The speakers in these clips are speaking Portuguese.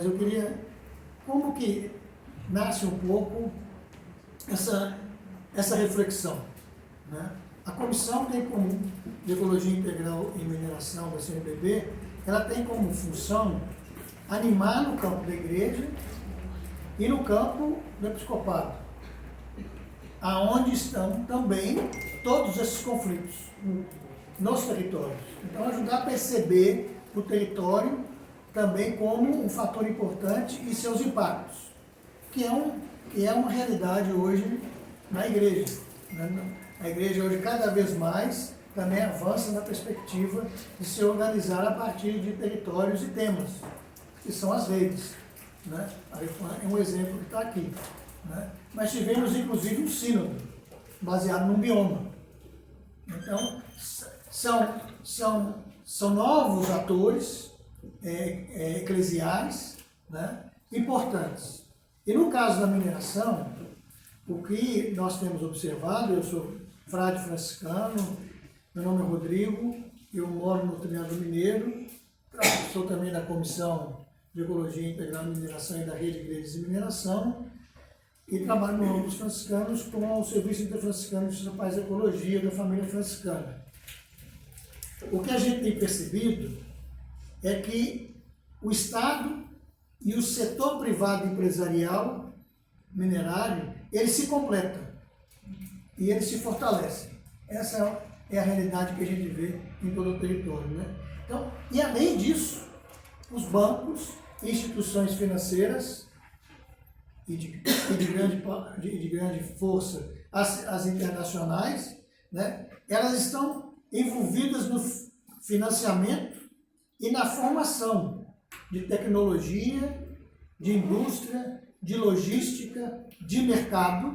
mas eu queria, como que nasce um pouco essa reflexão, né? A comissão tem como, de Ecologia Integral e Mineração da CNBB, ela tem como função animar no campo da igreja e no campo do episcopado, aonde estão também todos esses conflitos nos territórios. Então, ajudar a perceber o território também como um fator importante e seus impactos, que é uma realidade hoje na igreja, né? A igreja hoje cada vez mais também avança na perspectiva de se organizar a partir de territórios e temas, que são as redes, né? A Refam é um exemplo que está aqui, né? Mas tivemos inclusive um sínodo, baseado num bioma. Então, são novos atores eclesiais, né? Importantes. E no caso da mineração, o que nós temos observado, eu sou frade franciscano, meu nome é Rodrigo, eu moro no Triângulo Mineiro, sou também da Comissão de Ecologia Integral e Mineração e da Rede de Igrejas de Mineração, e trabalho no âmbito dos franciscanos com o Serviço Interfranciscano de Paz e Ecologia da família franciscana. O que a gente tem percebido é que o Estado e o setor privado empresarial minerário, eles se completam e eles se fortalecem. Essa é a realidade que a gente vê em todo o território, né? Então, e além disso, os bancos, instituições financeiras e de grande força, as internacionais, né? Elas estão envolvidas no financiamento e na formação de tecnologia, de indústria, de logística, de mercado,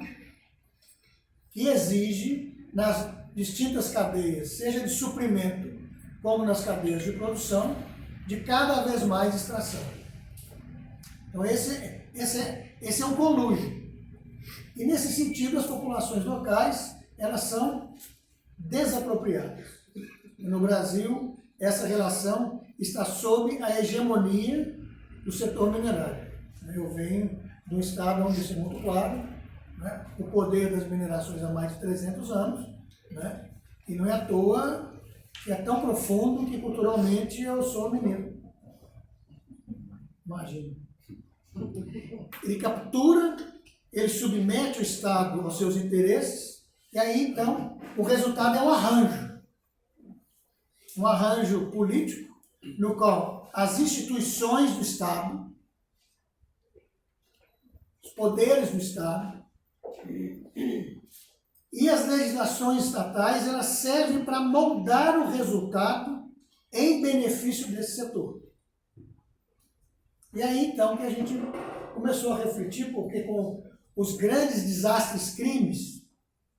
que exige nas distintas cadeias, seja de suprimento, como nas cadeias de produção, de cada vez mais extração. Então esse é um conluio. E nesse sentido, as populações locais, elas são desapropriadas. No Brasil, essa relação está sob a hegemonia do setor minerário. Eu venho de um estado onde isso é muito claro, né? O poder das minerações há mais de 300 anos, né? E não é à toa que é tão profundo que culturalmente eu sou mineiro. Imagina. Ele captura, ele submete o Estado aos seus interesses, e aí então o resultado é um arranjo político, no qual as instituições do Estado, os poderes do Estado e as legislações estatais, elas servem para moldar o resultado em benefício desse setor. E aí, então, que a gente começou a refletir, porque com os grandes desastres crimes,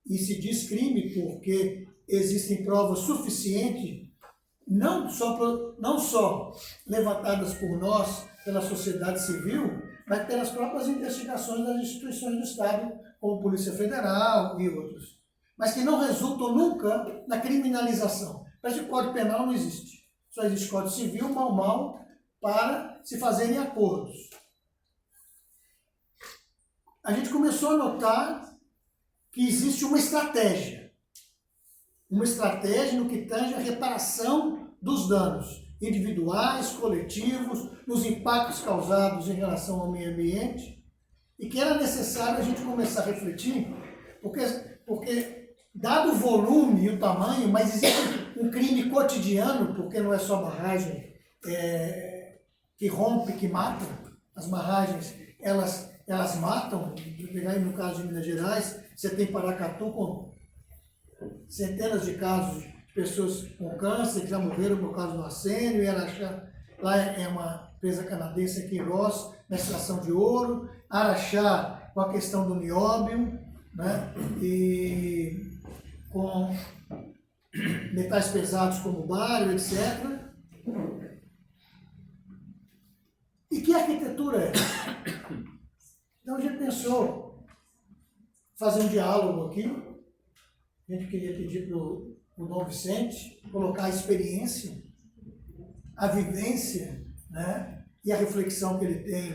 e se diz crime porque existem provas suficientes, não só levantadas por nós, pela sociedade civil, mas pelas próprias investigações das instituições do Estado, como Polícia Federal e outros, mas que não resultam nunca na criminalização. Parece que o Código Penal não existe. Só existe Código Civil, mal, para se fazerem acordos. A gente começou a notar que existe uma estratégia no que tange a reparação dos danos individuais, coletivos, nos impactos causados em relação ao meio ambiente, e que era necessário a gente começar a refletir, porque dado o volume e o tamanho, mas existe um crime cotidiano, porque não é só barragem que rompe, que mata. As barragens, elas matam. No caso de Minas Gerais, você tem Paracatu com centenas de casos de pessoas com câncer que já morreram por causa do arsênio, e Araxá, lá é uma empresa canadense aqui em Ross, na extração de ouro, Araxá com a questão do nióbio, né? E com metais pesados como bário, etc. E que arquitetura é essa? Então a gente pensou fazer um diálogo aqui. A gente queria pedir para o Dom Vicente colocar a experiência, a vivência, né, e a reflexão que ele tem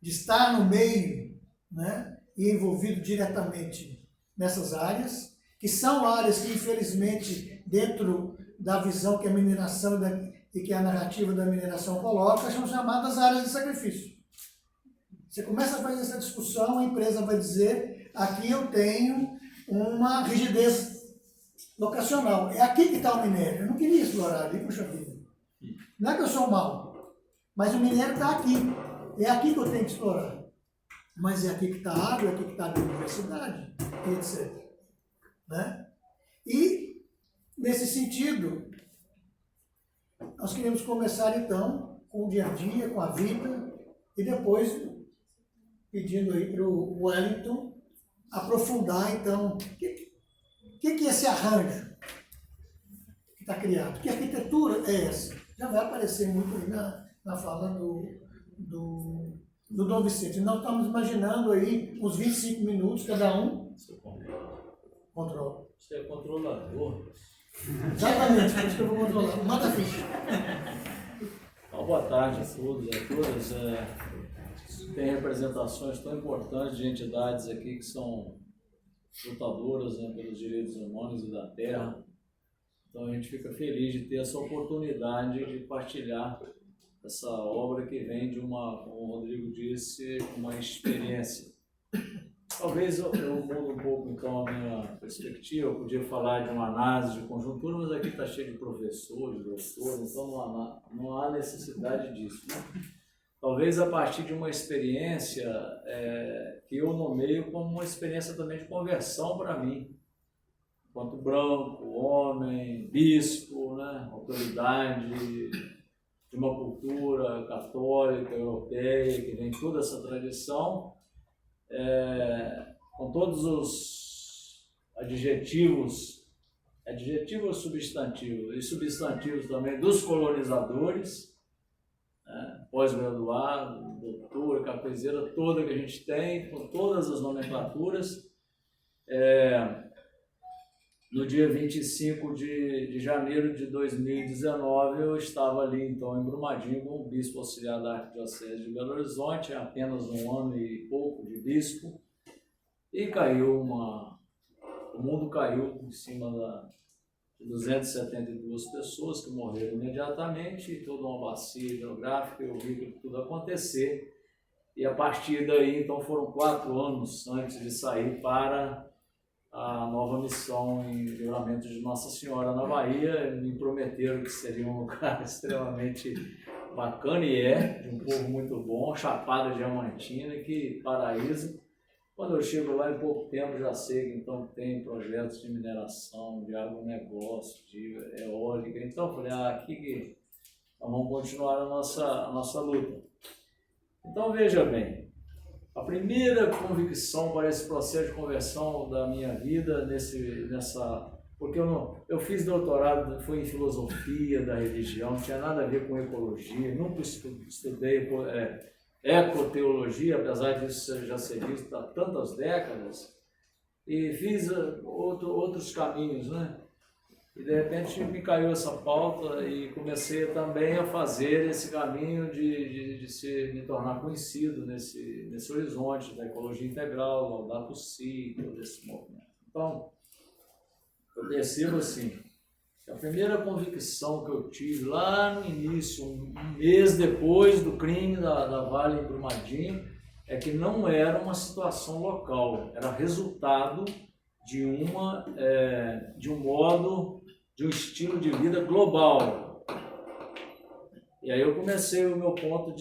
de estar no meio, né, e envolvido diretamente nessas áreas, que são áreas que, infelizmente, dentro da visão que a mineração e que a narrativa da mineração coloca, são chamadas áreas de sacrifício. Você começa a fazer essa discussão, a empresa vai dizer, aqui eu tenho uma rigidez locacional. É aqui que está o minério. Eu não queria explorar ali, puxa vida. Não é que eu sou mau, mas o minério está aqui. É aqui que eu tenho que explorar. Mas é aqui que está a água, é aqui que está a biodiversidade, etc. Né? E, nesse sentido, nós queremos começar, então, com o dia a dia, com a vida, e depois pedindo aí para o Wellington aprofundar, então, o que é esse arranjo que está criado? Que arquitetura é essa? Já vai aparecer muito aí na fala do Dom Vicente. Nós estamos imaginando aí uns 25 minutos cada um. Controla. Você é controlador. Exatamente, por isso que eu vou controlar. Manda a ficha. Então, boa tarde a todos e a todas. Tem representações tão importantes de entidades aqui que são lutadoras, né, pelos direitos humanos e da terra. Então a gente fica feliz de ter essa oportunidade de partilhar essa obra que vem de uma, como o Rodrigo disse, uma experiência. Talvez eu mudo um pouco então a minha perspectiva. Eu podia falar de uma análise de conjuntura, mas aqui está cheio de professores, doutores, então não há necessidade disso, né? Talvez a partir de uma experiência que eu nomeio como uma experiência também de conversão para mim, enquanto branco, homem, bispo, né, autoridade de uma cultura católica, europeia, que vem toda essa tradição, com todos os adjetivos substantivos e substantivos também dos colonizadores, pós-graduado, doutor, capezeira toda que a gente tem, com todas as nomenclaturas. No dia 25 de janeiro de 2019, eu estava ali, então, em Brumadinho, com o bispo auxiliar da Arquidiocese de Belo Horizonte, apenas um ano e pouco de bispo, e caiu o mundo caiu em cima de 272 pessoas que morreram imediatamente, e toda uma bacia hidrográfica, eu vi tudo acontecer, e a partir daí, então, foram 4 anos antes de sair para a nova missão em Livramento de Nossa Senhora na Bahia. Me prometeram que seria um lugar extremamente bacana, e de um povo muito bom, Chapada Diamantina, que paraíso. Quando eu chego lá, em pouco tempo, já sei que então tem projetos de mineração, de agronegócio, de eólica. Então eu falei, aqui que nós vamos continuar a nossa luta. Então veja bem, a primeira convicção para esse processo de conversão da minha vida, porque eu fiz doutorado, foi em filosofia da religião, não tinha nada a ver com ecologia, nunca estudei ecoteologia, apesar disso já ser visto há tantas décadas, e fiz outros caminhos, né? E de repente me caiu essa pauta e comecei também a fazer esse caminho de me tornar conhecido nesse horizonte da ecologia integral, Laudato Si, todo esse movimento. Então, eu percebo assim, que a primeira convicção que eu tive lá no início, um mês depois do crime da Vale em Brumadinho, é que não era uma situação local, era resultado de um estilo de vida global. E aí eu comecei o meu ponto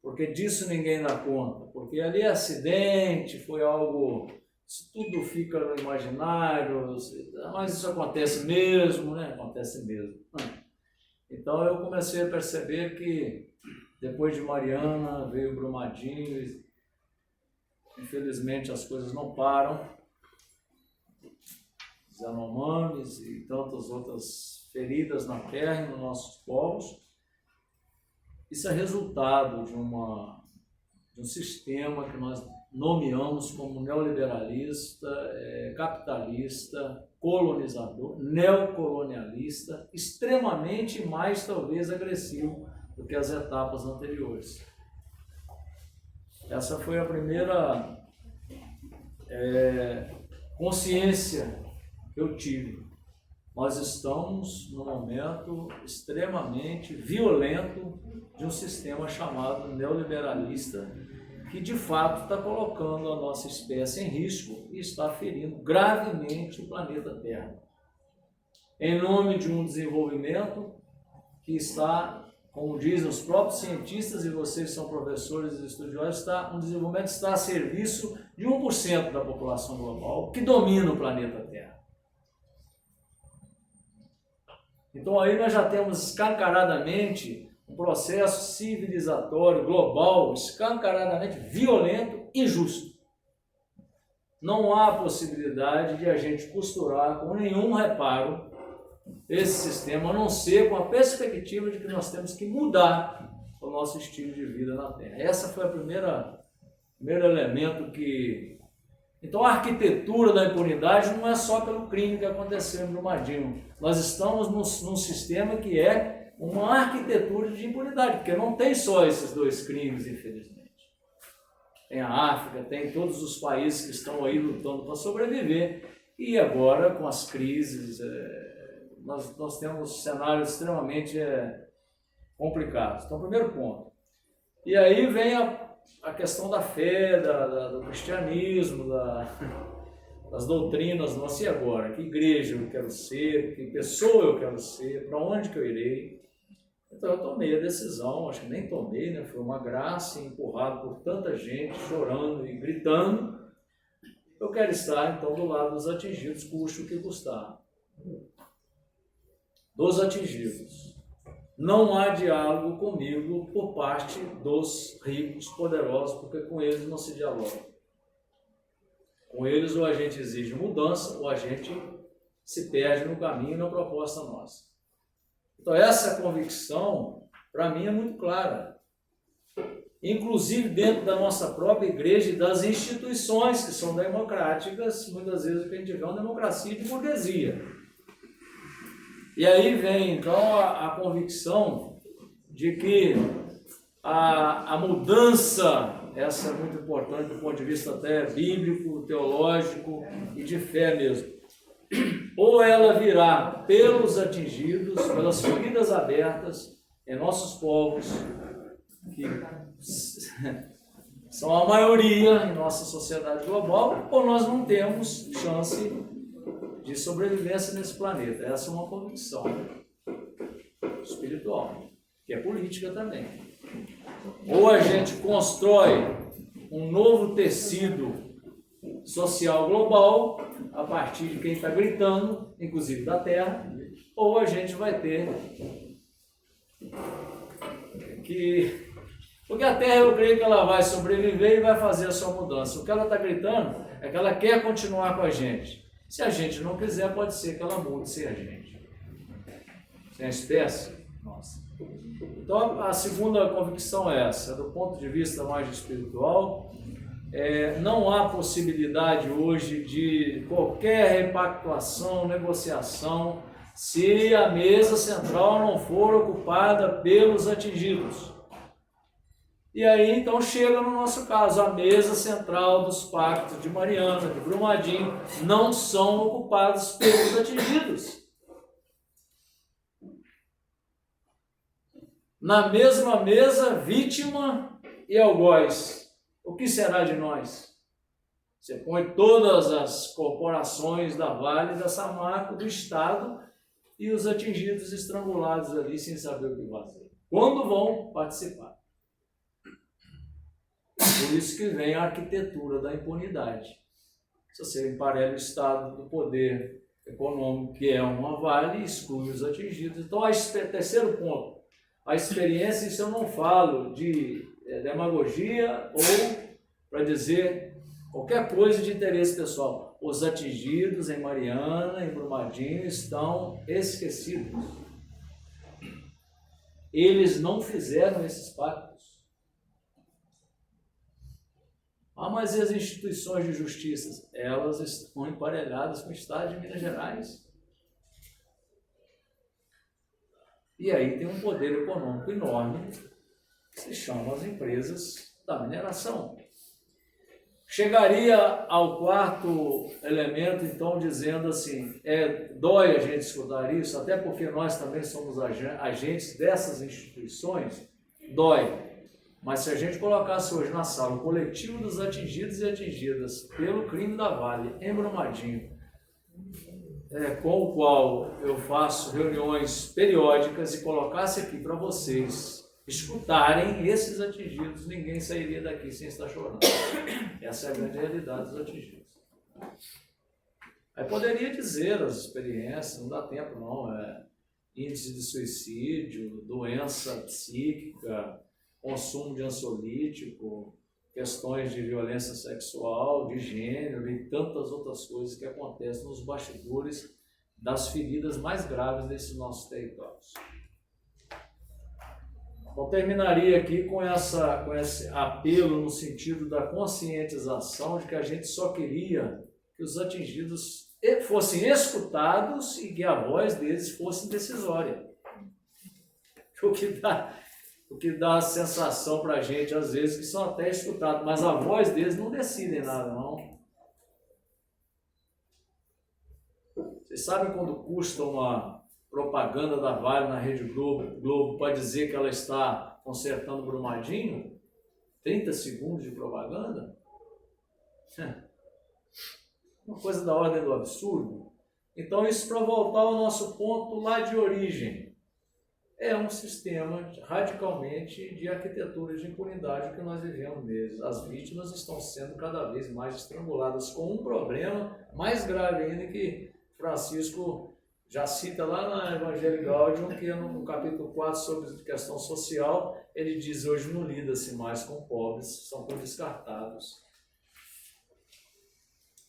porque disso ninguém dá conta, porque ali é acidente, foi algo, isso tudo fica no imaginário, mas isso acontece mesmo, né? Acontece mesmo. Então eu comecei a perceber que depois de Mariana veio Brumadinho, e infelizmente as coisas não param, Yanomamis e tantas outras feridas na terra e nos nossos povos. Isso é resultado de um sistema que nós nomeamos como neoliberalista, capitalista, colonizador, neocolonialista, extremamente mais talvez agressivo do que as etapas anteriores. Essa foi a primeira consciência que eu tive. Nós estamos num momento extremamente violento de um sistema chamado neoliberalista, que de fato está colocando a nossa espécie em risco e está ferindo gravemente o planeta Terra. Em nome de um desenvolvimento que está, como dizem os próprios cientistas, e vocês são professores e estudiosos, um desenvolvimento que está a serviço de 1% da população global, que domina o planeta Terra. Então aí nós já temos escancaradamente um processo civilizatório, global, escancaradamente violento e injusto. Não há possibilidade de a gente costurar com nenhum reparo esse sistema, a não ser com a perspectiva de que nós temos que mudar o nosso estilo de vida na Terra. Essa foi a primeiro elemento que... Então a arquitetura da impunidade não é só pelo crime que aconteceu em Brumadinho. Nós estamos num sistema que é uma arquitetura de impunidade, porque não tem só esses dois crimes, infelizmente. Tem a África, tem todos os países que estão aí lutando para sobreviver, e agora com as crises, nós temos cenários extremamente complicados. Então, primeiro ponto. E aí vem a questão da fé, do cristianismo, das doutrinas nossas. E agora? Que igreja eu quero ser? Que pessoa eu quero ser? Para onde que eu irei? Então eu tomei a decisão, acho que nem tomei, né? Foi uma graça, empurrado por tanta gente, chorando e gritando. Eu quero estar, então, do lado dos atingidos, custe o que custar. Dos atingidos. Não há diálogo comigo por parte dos ricos, poderosos, porque com eles não se dialoga. Com eles ou a gente exige mudança, ou a gente se perde no caminho na proposta nossa. Então essa convicção, para mim, é muito clara. Inclusive dentro da nossa própria igreja e das instituições que são democráticas, muitas vezes o que a gente vê é uma democracia de burguesia. E aí vem, então, a convicção de que a mudança, essa é muito importante do ponto de vista até bíblico, teológico e de fé mesmo, ou ela virá pelos atingidos, pelas feridas abertas em nossos povos, que são a maioria em nossa sociedade global, ou nós não temos chance de sobrevivência nesse planeta. Essa é uma convicção espiritual, que é política também. Ou a gente constrói um novo tecido social global a partir de quem está gritando, inclusive da Terra, ou a gente vai ter que... Porque a Terra, eu creio que ela vai sobreviver e vai fazer a sua mudança. O que ela está gritando é que ela quer continuar com a gente. Se a gente não quiser, pode ser que ela mude sem a gente. Sem a espécie, nossa. Então, a segunda convicção é essa, do ponto de vista mais espiritual, não há possibilidade hoje de qualquer repactuação, negociação, se a mesa central não for ocupada pelos atingidos. E aí, então, chega no nosso caso, a mesa central dos pactos de Mariana, de Brumadinho, não são ocupados pelos atingidos. Na mesma mesa, vítima e algoz. O que será de nós? Você põe todas as corporações da Vale, da Samarco, do Estado e os atingidos estrangulados ali sem saber o que fazer. Quando vão participar? Por isso que vem a arquitetura da impunidade. Se você emparelha o Estado do poder econômico, que é uma Vale, exclui os atingidos. Então, terceiro ponto, a experiência, isso eu não falo de demagogia ou para dizer qualquer coisa de interesse pessoal. Os atingidos em Mariana, em Brumadinho, estão esquecidos. Eles não fizeram esses pactos. Mas e as instituições de justiça? Elas estão emparelhadas com o Estado de Minas Gerais. E aí tem um poder econômico enorme que se chama as empresas da mineração. Chegaria ao quarto elemento, então, dizendo assim, dói a gente escutar isso, até porque nós também somos agentes dessas instituições, dói. Mas se a gente colocasse hoje na sala o coletivo dos atingidos e atingidas pelo crime da Vale, em Brumadinho, com o qual eu faço reuniões periódicas e colocasse aqui para vocês escutarem esses atingidos, ninguém sairia daqui sem estar chorando. Essa é a grande realidade dos atingidos. Aí poderia dizer as experiências, não dá tempo não, índice de suicídio, doença psíquica, consumo de ansiolítico, questões de violência sexual, de gênero e tantas outras coisas que acontecem nos bastidores das feridas mais graves desses nossos territórios. Então, terminaria aqui com esse apelo no sentido da conscientização de que a gente só queria que os atingidos fossem escutados e que a voz deles fosse decisória. O que dá a sensação para a gente, às vezes, que são até escutados, mas a voz deles não decide nada, não. Vocês sabem quando custa uma propaganda da Vale na Rede Globo para dizer que ela está consertando Brumadinho? 30 segundos de propaganda? Uma coisa da ordem do absurdo. Então, isso para voltar ao nosso ponto lá de origem. É um sistema radicalmente de arquitetura de impunidade que nós vivemos neles. As vítimas estão sendo cada vez mais estranguladas, com um problema mais grave ainda que Francisco já cita lá na Evangelho Gaudium, que é no capítulo 4 sobre questão social, ele diz: hoje não lida-se mais com pobres, são com descartados.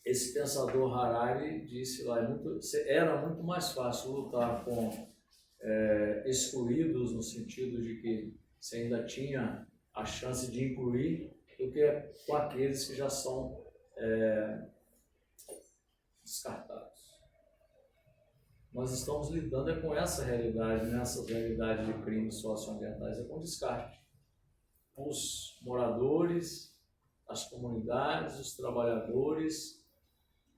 Esse pensador Harari disse lá, era muito mais fácil lutar com excluídos, no sentido de que você ainda tinha a chance de incluir, do que com aqueles que já são descartados. Nós estamos lidando com essa realidade, nessa realidade de crimes socioambientais, com descarte. Os moradores, as comunidades, os trabalhadores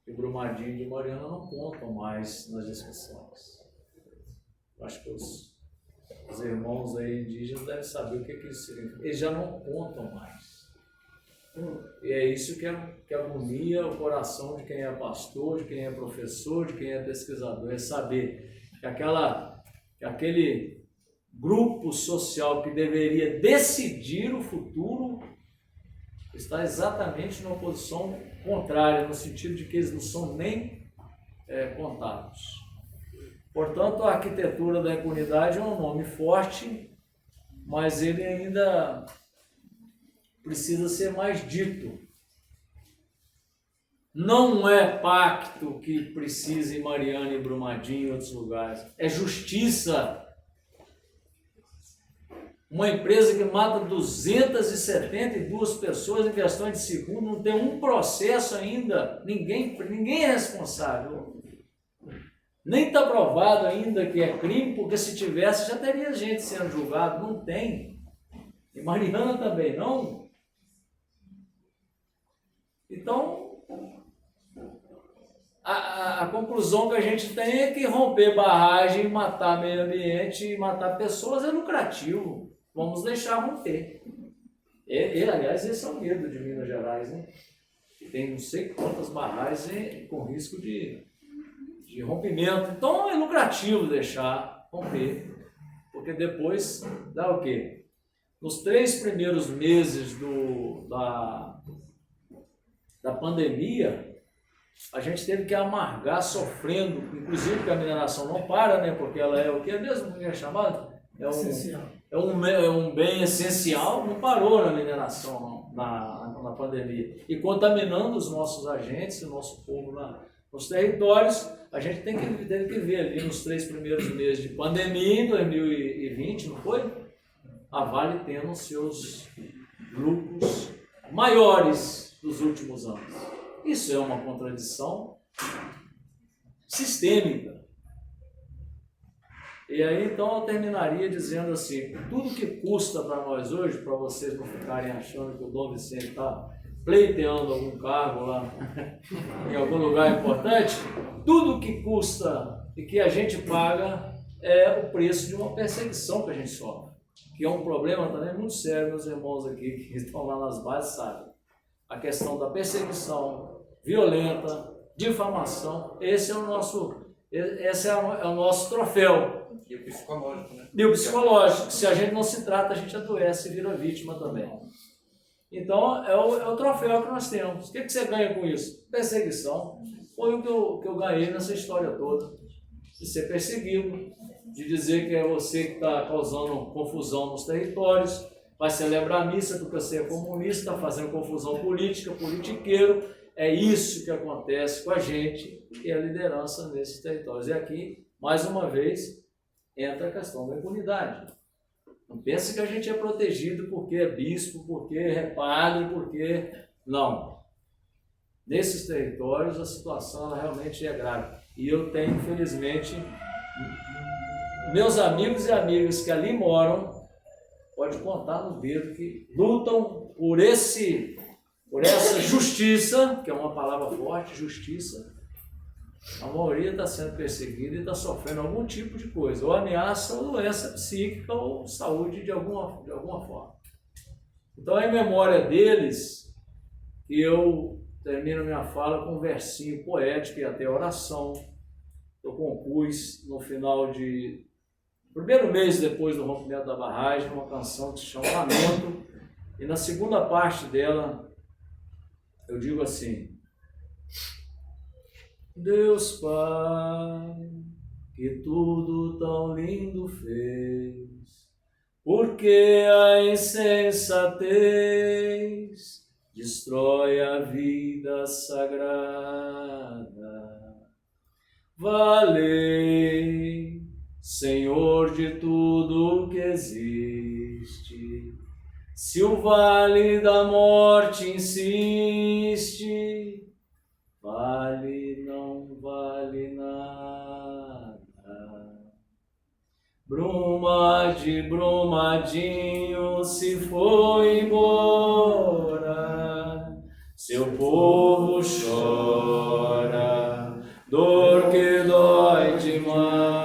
de Brumadinho e de Mariana não contam mais nas discussões. Eu acho que os irmãos aí indígenas devem saber o que isso significa. Eles já não contam mais. E é isso que agonia o coração de quem é pastor, de quem é professor, de quem é pesquisador, é saber que aquele grupo social que deveria decidir o futuro está exatamente numa posição contrária, no sentido de que eles não são nem contados. Portanto, a arquitetura da impunidade é um nome forte, mas ele ainda precisa ser mais dito. Não é pacto que precisa em Mariana e Brumadinho e outros lugares. É justiça. Uma empresa que mata 272 pessoas em questão de segundo, não tem um processo ainda, ninguém é responsável. Nem está provado ainda que é crime, porque se tivesse já teria gente sendo julgado. Não tem. E Mariana também não. Então, a conclusão que a gente tem é que romper barragem, matar meio ambiente e matar pessoas é lucrativo. Vamos deixar romper. Aliás, esse é o medo de Minas Gerais, né? Que tem não sei quantas barragens com risco de rompimento. Então é lucrativo deixar romper, porque depois dá o quê? Nos 3 primeiros meses da pandemia, a gente teve que amargar sofrendo, inclusive porque a mineração não para, né? Porque ela é o que mesmo que é chamado? É um bem essencial, não parou na mineração na pandemia. E contaminando os nossos agentes, o nosso povo nos territórios, a gente teve que ver ali nos 3 primeiros meses de pandemia, em 2020, não foi? A Vale tendo seus lucros maiores dos últimos anos. Isso é uma contradição sistêmica. E aí, então, eu terminaria dizendo assim, tudo que custa para nós hoje, para vocês não ficarem achando que o Dom Vicente está pleiteando algum cargo lá em algum lugar importante, tudo que custa e que a gente paga é o preço de uma perseguição que a gente sofre, que é um problema também muito sério, meus irmãos aqui que estão lá nas bases sabem. A questão da perseguição violenta, difamação, esse é o nosso troféu. E o psicológico, né? E o psicológico, se a gente não se trata, a gente adoece e vira vítima também. Então, é o troféu que nós temos. O que você ganha com isso? Perseguição. Foi o que eu ganhei nessa história toda. De ser perseguido, de dizer que é você que está causando confusão nos territórios, vai celebrar a missa porque você é comunista, está fazendo confusão política, politiqueiro. É isso que acontece com a gente e a liderança nesses territórios. E aqui, mais uma vez, entra a questão da impunidade. Não pense que a gente é protegido porque é bispo, porque é padre, porque... Não. Nesses territórios a situação ela realmente é grave. E eu tenho, infelizmente, meus amigos e amigas que ali moram, pode contar no dedo, que lutam por essa justiça, que é uma palavra forte, justiça. A maioria está sendo perseguida e está sofrendo algum tipo de coisa, ou ameaça, ou doença psíquica, ou saúde de alguma forma. Então é em memória deles que eu termino minha fala com um versinho poético e até oração. Eu compus no final primeiro mês depois do rompimento da barragem, uma canção que se chama Lamento, e na segunda parte dela eu digo assim: Deus Pai, que tudo tão lindo fez, porque a insensatez destrói a vida sagrada. Valei, Senhor de tudo que existe, se o vale da morte insiste, vale, não vale nada. Bruma de Brumadinho se foi embora, seu povo chora, dor que dói demais.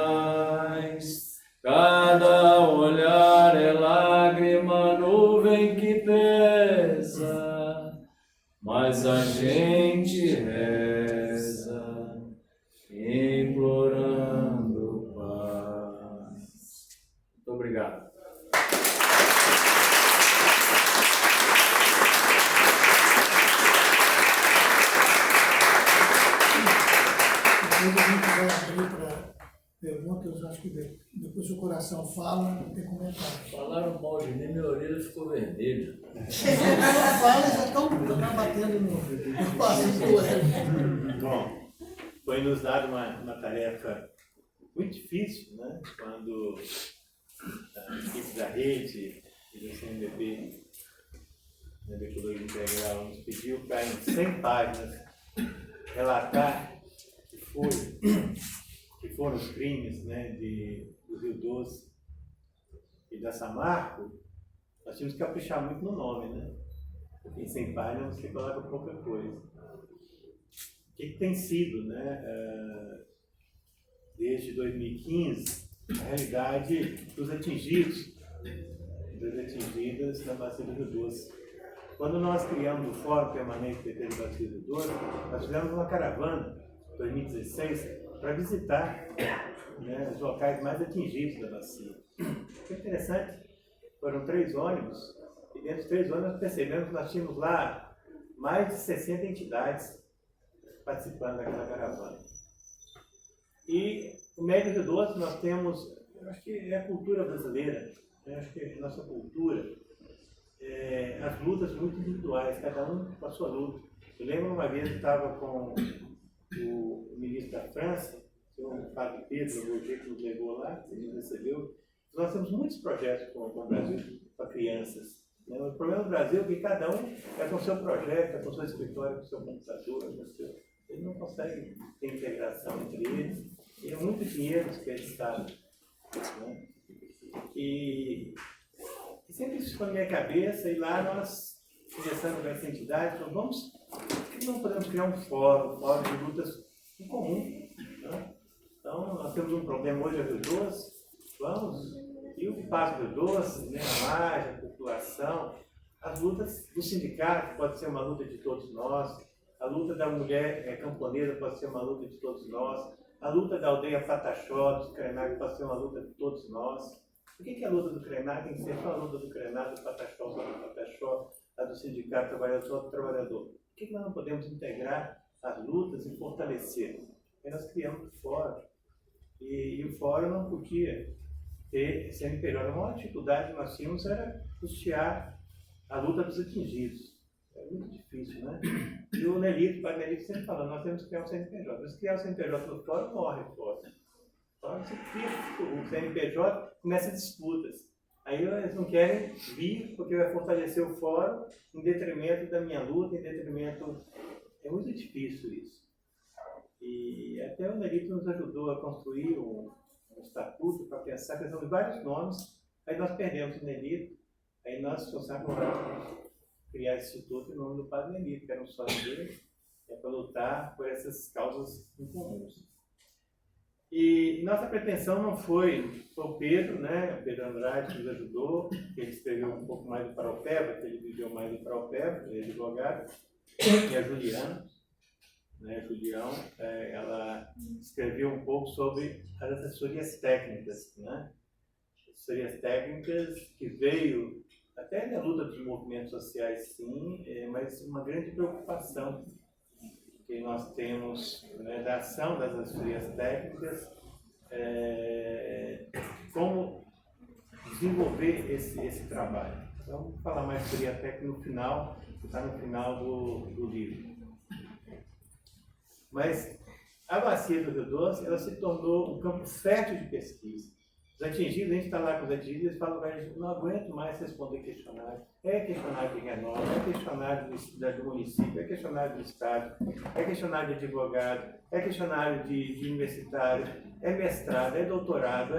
Cada olhar é lágrima, nuvem que pesa, mas a gente reza, implorando paz. Muito obrigado. Depois a gente vai abrir para perguntas, acho que depois o coração fala, não tem comentário. Falaram mal de mim, minha orelha ficou vermelha. Ela fala e já estão batendo no passo do Bom, foi nos dado uma tarefa muito difícil, né? Quando a equipe da rede e do CNBB, da Ecologia Integral, nos pediu para, em 100 páginas, relatar que foram os crimes, né, do Rio Doce e da Samarco. Nós tínhamos que caprichar muito no nome, né? Porque em 100 páginas você coloca pouca coisa. O que tem sido, né, desde 2015, a realidade dos atingidos, das atingidas na Bacia do Rio Doce. Quando nós criamos o Fórum Permanente de Defesa da Bacia do Rio Doce, nós fizemos uma caravana, em 2016, para visitar, né, os locais mais atingidos da bacia. O que é interessante, foram 3 ônibus, e dentro dos 3 ônibus nós percebemos que nós tínhamos lá mais de 60 entidades participando daquela caravana. E no Médio Rio Doce nós temos, eu acho que é a cultura brasileira, eu acho que é a nossa cultura, as lutas muito individuais, cada um com a sua luta. Eu lembro uma vez que estava com o ministro da França, o Padre Pedro, o que nos levou lá, que nos recebeu. Nós temos muitos projetos com o Brasil para crianças. Né? O problema do Brasil é que cada um é com o seu projeto, é com o seu escritório, com o seu computador, ele não consegue ter integração entre eles. E é muito dinheiro que é Estado. Né? E sempre isso ficou na minha cabeça, e lá nós, conversando com essa entidade, falamos, por que não podemos criar um fórum de lutas em comum? Né? Então, nós temos um problema hoje, a Rio Doce, vamos, e o Passo Rio Doce, né, a margem, a população, as lutas do sindicato, pode ser uma luta de todos nós, a luta da mulher camponesa pode ser uma luta de todos nós, a luta da aldeia Pataxó, dos Krenak, pode ser uma luta de todos nós. Por que a luta do Krenak tem que ser só a luta do Krenak, do Pataxó, só do Pataxó, a do sindicato trabalhador, só do trabalhador? Por que nós não podemos integrar as lutas e fortalecer? Porque nós criamos o fórum. E o fórum não podia ter CNPJ. A maior dificuldade que nós tínhamos era custear a luta dos atingidos. É muito difícil, né? E o Nelito, o pai Nelito sempre falando, nós temos que criar um CNPJ. Mas criar o CNPJ no fórum, morre o fórum. Então, você cria o CNPJ, começa disputas. Aí eles não querem vir, porque vai fortalecer o fórum em detrimento da minha luta, em detrimento... É muito difícil isso. E até o Nelito nos ajudou a construir um estatuto para pensar, questão de vários nomes. Aí nós perdemos o Nelito, aí nós forçamos a criar esse instituto em nome do Padre Nelito, que era um sócio dele, para lutar por essas causas incomuns. E nossa pretensão não foi o Pedro, né? O Pedro Andrade que nos ajudou, que ele escreveu um pouco mais do Paraupeba, que ele viveu mais do Paraupeba, ele é advogado, e a Juliana, né? A Julião, ela escreveu um pouco sobre as assessorias técnicas, né? Assessorias técnicas que veio até na luta dos movimentos sociais, sim, mas uma grande preocupação que nós temos, né, da ação das assessorias técnicas, como desenvolver esse trabalho. Então, vamos falar mais sobre a técnica no final, que está no final do livro. Mas a bacia do Rio Doce, ela se tornou um campo fértil de pesquisa. Os atingidos, a gente está lá com os atingidos, eles falam para a gente, não aguento mais responder questionário. É questionário de renova, é questionário do município, é questionário do Estado, é questionário de advogado, é questionário de universitário, é mestrado, é doutorado.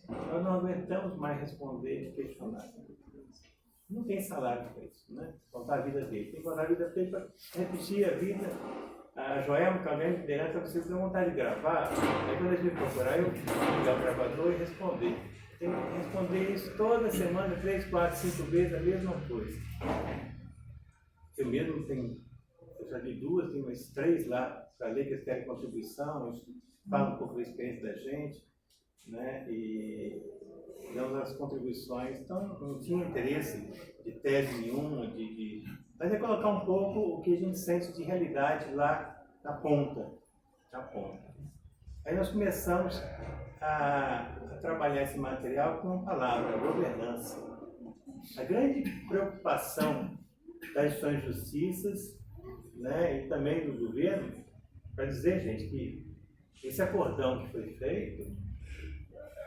Nós não aguentamos mais responder questionário. Não tem salário para isso, né? Contar a vida dele. Tem que contar a vida dele para repetir a vida. A Joelma, que é a liderança, vocês têm vontade de gravar, aí quando eles me procurar, eu ligar o gravador e responder. Tem que responder isso toda semana, 3, 4, 5 vezes, a mesma coisa. Eu mesmo eu já vi 2, tem mais 3 lá, para ler que eles querem contribuição, eles falam um pouco da experiência da gente, né? E damos as contribuições, então não tinha interesse de tese nenhuma, mas é colocar um pouco o que a gente sente de realidade lá na ponta. Aí nós começamos a trabalhar esse material com uma palavra, governança. A grande preocupação das instituições de justiças, né, e também do governo, para dizer, gente, que esse acordão que foi feito,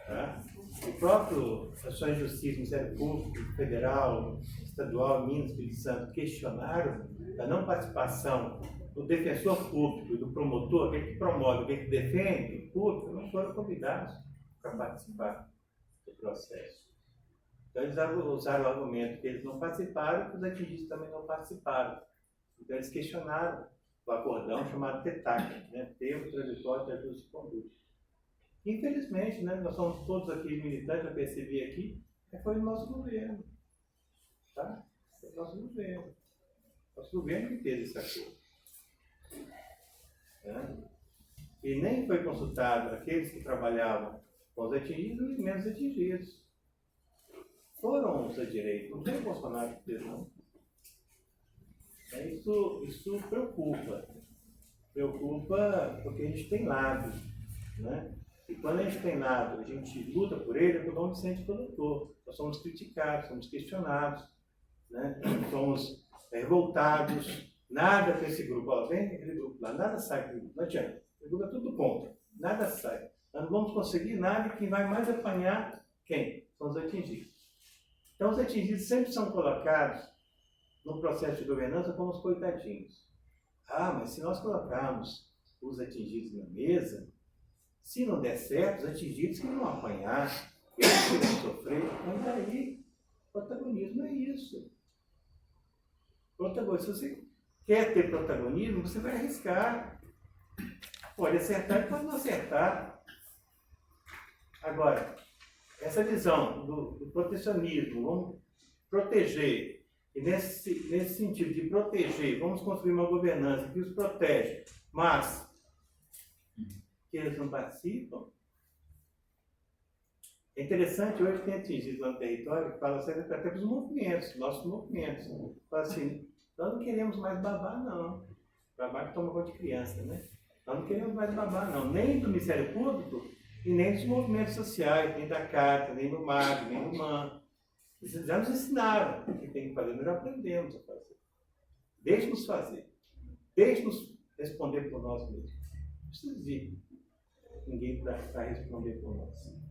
tá? O próprio Ações de Justiça, Ministério Público, Federal, Estadual, Minas, Espírito Santo, questionaram a não participação do defensor público, do promotor, aquele que promove, aquele que defende o público, não foram convidados para participar do processo. Então, eles usaram o argumento que eles não participaram e que os atingidos também não participaram. Então, eles questionaram o acordão chamado TETAC, né? Termo Transitório de Ajuste de Conduta. Infelizmente, né, nós somos todos aqui militantes, eu percebi aqui, foi o nosso governo. Tá? Foi o nosso governo. Nosso governo que fez esse acordo. Né? E nem foi consultado aqueles que trabalhavam com os atingidos e menos atingidos. Foram os da direita, não foi o Bolsonaro que fez, não. Isso preocupa. Preocupa porque a gente tem lado, né? E quando a gente tem lado, a gente luta por ele, é por onde se sente produtor. Nós somos criticados, somos questionados, né? Somos revoltados. Nada com esse grupo, ó, vem aquele grupo lá, nada sai do grupo, não adianta. O grupo é tudo contra, nada sai. Nós não vamos conseguir nada, e quem vai mais apanhar, quem? São os atingidos. Então os atingidos sempre são colocados no processo de governança como os coitadinhos. Ah, mas se nós colocarmos os atingidos na mesa, se não der certo, os atingidos que vão apanhar, eles querem sofrer, mas aí, protagonismo é isso. Protagonismo, se você quer ter protagonismo, você vai arriscar. Pode acertar e pode não acertar. Agora, essa visão do protecionismo, vamos proteger, e nesse sentido de proteger, vamos construir uma governança que os protege, mas que eles não participam. É interessante, hoje tem atingido lá no território, que fala assim, até para os movimentos, nossos movimentos. Fala assim, nós não queremos mais babar, não. Babar que toma conta de criança, né? Nós não queremos mais babar, não. Nem do Ministério Público e nem dos movimentos sociais, nem da Carta, nem do MAG, nem do MAN. Eles já nos ensinaram o que tem que fazer, nós já aprendemos a fazer. Deixe-nos fazer. Deixe-nos responder por nós mesmos. Não precisa de ninguém para responder por nós.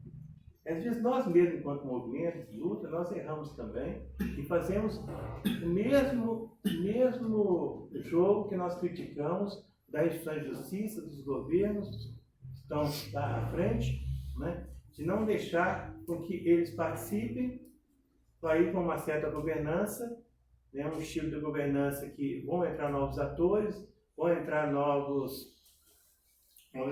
Às vezes nós mesmos, enquanto movimento de luta, nós erramos também e fazemos o mesmo jogo que nós criticamos das instituições de justiça, dos governos que estão lá à frente, né? De não deixar com que eles participem, aí com uma certa governança, né? Um estilo de governança que vão entrar novos atores, vão entrar novas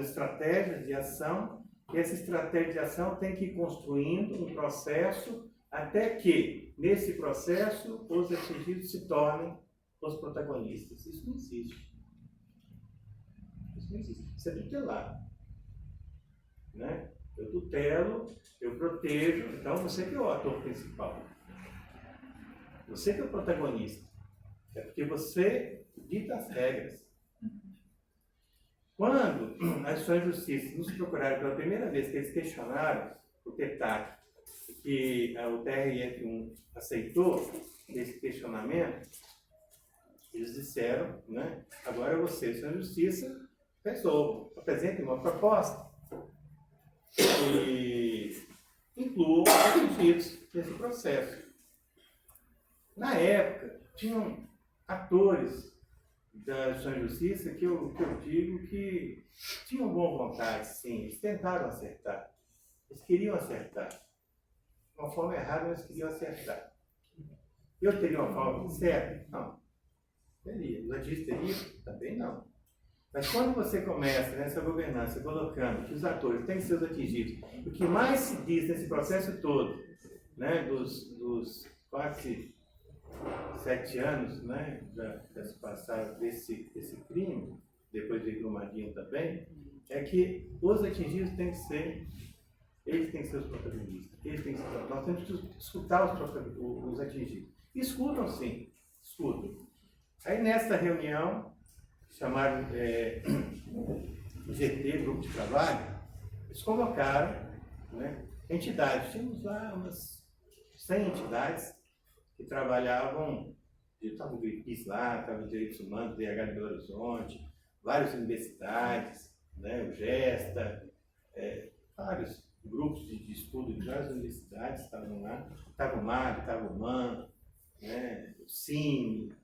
estratégias de ação. E essa estratégia de ação tem que ir construindo um processo até que, nesse processo, os atingidos se tornem os protagonistas. Isso não existe. Isso não existe. Isso é tutelar. Né? Eu tutelo, eu protejo, então você que é o ator principal. Você que é o protagonista. É porque você dita as regras. Quando as instituições de justiça nos procuraram pela primeira vez, que eles questionaram o TETAC, que o TRF1 aceitou esse questionamento, eles disseram, né, agora vocês, instituições de justiça, resolvam, apresentem uma proposta e incluam os atingidos nesse processo. Na época, tinham atores da justiça que eu digo que tinham boa vontade, sim, eles tentaram acertar, eles queriam acertar, de uma forma errada, mas queriam acertar. Eu teria uma forma certa? Não. Teria. Os atingidos teriam? Também não. Mas quando você começa nessa governança colocando que os atores têm seus atingidos, o que mais se diz nesse processo todo, né, dos quase 7 anos, né, já se passaram desse crime, depois veio Brumadinho também, é que os atingidos têm que ser, eles têm que ser os protagonistas, nós temos que escutar os atingidos. Escutam sim, escutam. Aí nessa reunião, chamaram GT, Grupo de Trabalho, eles convocaram, né, entidades, tínhamos lá umas 100 entidades, que trabalhavam, estava o Greenpeace lá, estava o Direitos Humanos, o DH de Belo Horizonte, várias universidades, né, o GESTA, vários grupos de estudo de várias universidades estavam lá, estava o MAG, estava o MAN, né, o CIMI,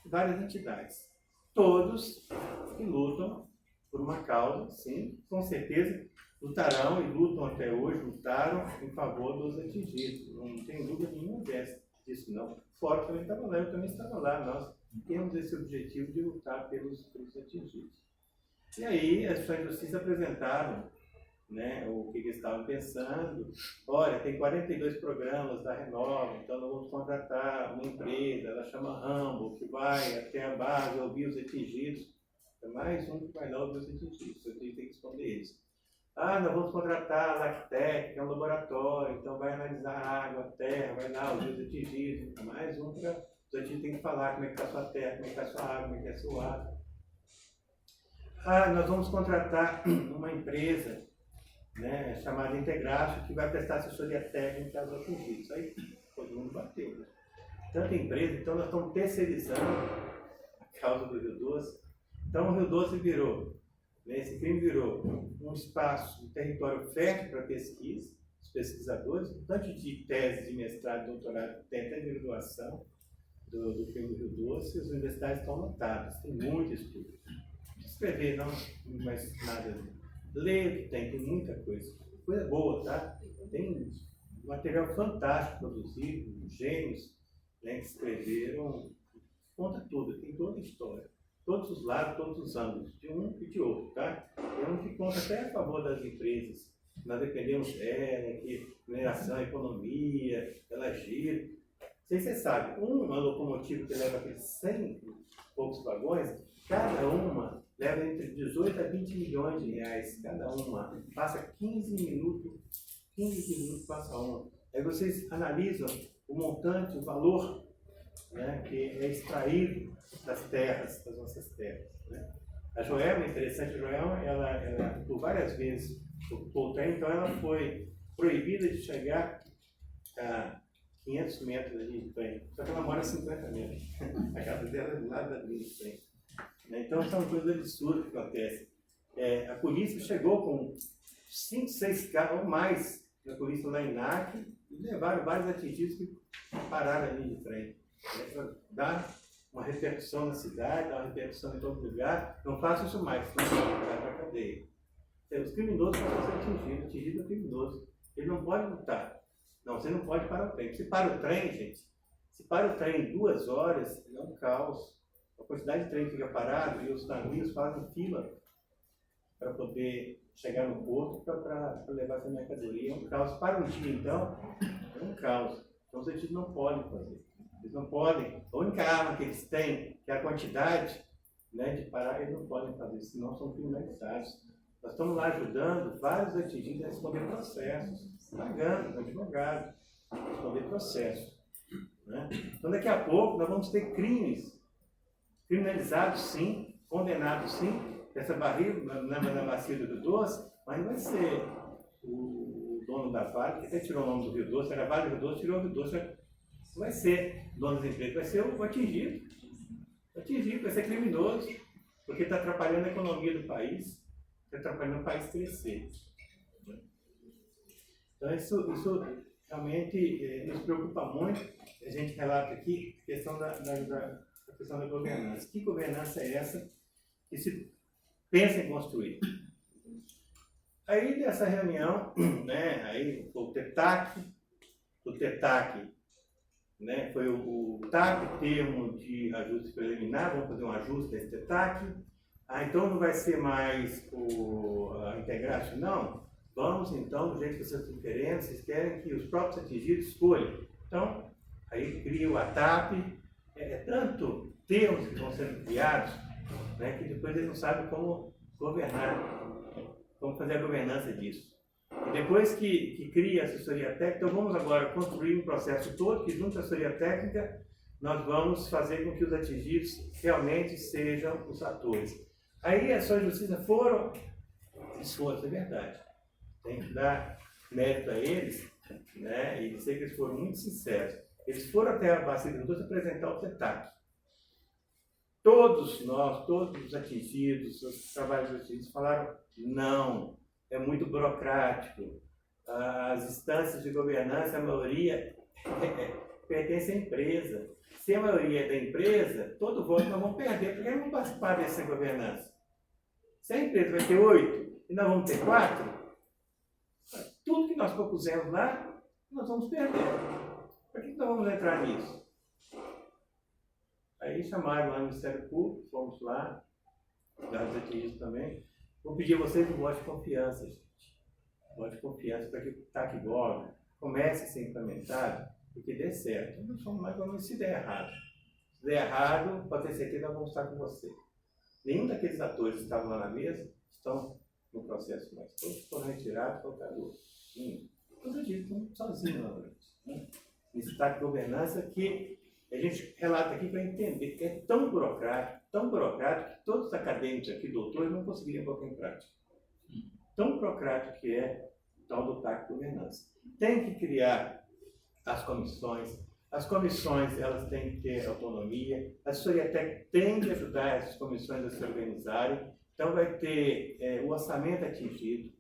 várias entidades. Todos que lutam por uma causa, sim, com certeza lutarão e lutam até hoje, lutaram em favor dos atingidos, não tem dúvida nenhuma disso não. Fora também estava lá, eu também estava lá, nós temos esse objetivo de lutar pelos atingidos. E aí as instituições de justiça apresentaram, né, o que eles estavam pensando. Olha, tem 42 programas da Renova, então nós vamos contratar uma empresa, ela chama Rambo, que vai até a base ouvir os atingidos. É mais um que vai lá ouvir os atingidos, eu tenho que responder isso. Nós vamos contratar a Lactec, que é um laboratório, então vai analisar a água, a terra, vai lá ouvir os atingidos. Mais um para os atingidos tem que falar como é que está a sua terra, como é que está a sua água, como é que é a sua água. Nós vamos contratar uma empresa, né, chamada Integraço, que vai prestar assessoria técnica aos atingidos. Aí todo mundo bateu. Né? Tanta empresa, então nós estamos terceirizando a causa do Rio Doce. Então o Rio Doce virou, né, esse crime virou um espaço, um território fértil para pesquisa, os pesquisadores, tanto de tese, de mestrado, de doutorado, tem até graduação do crime do Rio Doce, as universidades estão lotadas, tem muito estudo. Escrever não mais nada. Ler o que tem muita coisa. coisa boa, tá? Tem material fantástico produzido, gênios, né, que escreveram, conta tudo, tem toda a história. Todos os lados, todos os ângulos, de um e de outro, tá? Tem um que conta até a favor das empresas. Nós dependemos dela, que mineração, economia, ela gira. Não sei se você sabe, uma locomotiva que leva aqueles 100 e poucos vagões, cada uma leva entre 18 a 20 milhões de reais, cada uma. Passa 15 minutos passa uma. Aí vocês analisam o montante, o valor, né, que é extraído das terras, das nossas terras. Né? A Joelma é interessante, a Joelma, ela por várias vezes ocupou o trem, então ela foi proibida de chegar a 500 metros ali de trem, só que ela mora a 50 metros. A casa dela é do lado da linha de trem. Então são coisas absurdas que acontecem. A polícia chegou com 5, 6 carros ou mais da polícia lá em NAC e levaram vários atingidos que pararam a linha de trem. Para dar uma repercussão na cidade, dar uma repercussão em todo lugar. Não faça isso mais, senão vai para a cadeia. Os criminosos podem ser atingido é criminoso. Ele não pode lutar. Não, você não pode parar o trem. Se para o trem, gente, se para o trem em 2 horas, é um caos. A quantidade de trem que fica parado e os navios fazem fila para poder chegar no porto para levar essa mercadoria. É um caos. Para um dia, então, é um caos. Então, os antigos não podem fazer. Eles não podem. A única arma que eles têm, que é a quantidade, né, de parar, eles não podem fazer, senão são criminalizados. Nós estamos lá ajudando vários atingidos a responder processos, pagando com advogado, responder processos. Né? Então, daqui a pouco, nós vamos ter crimes criminalizados, sim, condenados, sim. Essa barriga na bacia do Rio Doce, mas não vai ser o dono da Vale, que até tirou o nome do Rio Doce, era Vale do Rio Doce, tirou o Rio Doce. Não vai ser dono das empresas, vai ser o atingido. O atingido vai ser criminoso, porque está atrapalhando a economia do país, está atrapalhando o país crescer. Então, isso realmente nos preocupa muito. A gente relata aqui a questão da questão da governança. Que governança é essa que se pensa em construir? Aí, nessa reunião, né, aí o TETAC, né, foi o TAC, termo de ajuste preliminar, vamos fazer um ajuste desse TETAC. Então não vai ser mais a integração, não. Vamos, então, do jeito que vocês estão querendo, vocês querem que os próprios atingidos escolham. Então, aí cria o ATAP, tanto termos que vão sendo criados, né, que depois eles não sabem como governar, como fazer a governança disso. E depois que cria a assessoria técnica, então vamos agora construir um processo todo, que junto à assessoria técnica, nós vamos fazer com que os atingidos realmente sejam os atores. Aí a Ação e Justiça foram, esforço, é verdade, tem que dar mérito a eles, né, e dizer que eles foram muito sinceros. Eles foram até a Bacia do Rio Doce apresentar o TETAC. Todos nós, todos os atingidos, os trabalhos atingidos falaram, não, é muito burocrático. As instâncias de governança, a maioria pertence à empresa. Se a maioria é da empresa, todo voto nós vamos perder, porque nós vamos participar dessa governança. Se a empresa vai ter 8 e nós vamos ter 4, tudo que nós propusemos lá, nós vamos perder. Por que nós vamos entrar nisso? Aí chamaram lá no Ministério Público, fomos lá, dados atingidos também. Vou pedir a vocês um voto de confiança, gente. Voto de confiança para que o TAC-GOV comece a ser implementado e que dê certo. Nós somos mais ou menos se der errado. Se der errado, pode ter certeza que nós vamos estar com você. Nenhum daqueles atores que estavam lá na mesa estão no processo mais. Todos foram retirados, colocados. Todos eles estão sozinhos lá dentro. Né? Esse TAC de governança que a gente relata aqui para entender que é tão burocrático que todos os acadêmicos aqui, doutores, não conseguiriam colocar em prática. Tão burocrático que é o tal do TAC de governança. Tem que criar as comissões. As comissões, elas têm que ter autonomia. A assessoria técnica tem que ajudar essas comissões a se organizarem. Então, vai ter o orçamento atingido.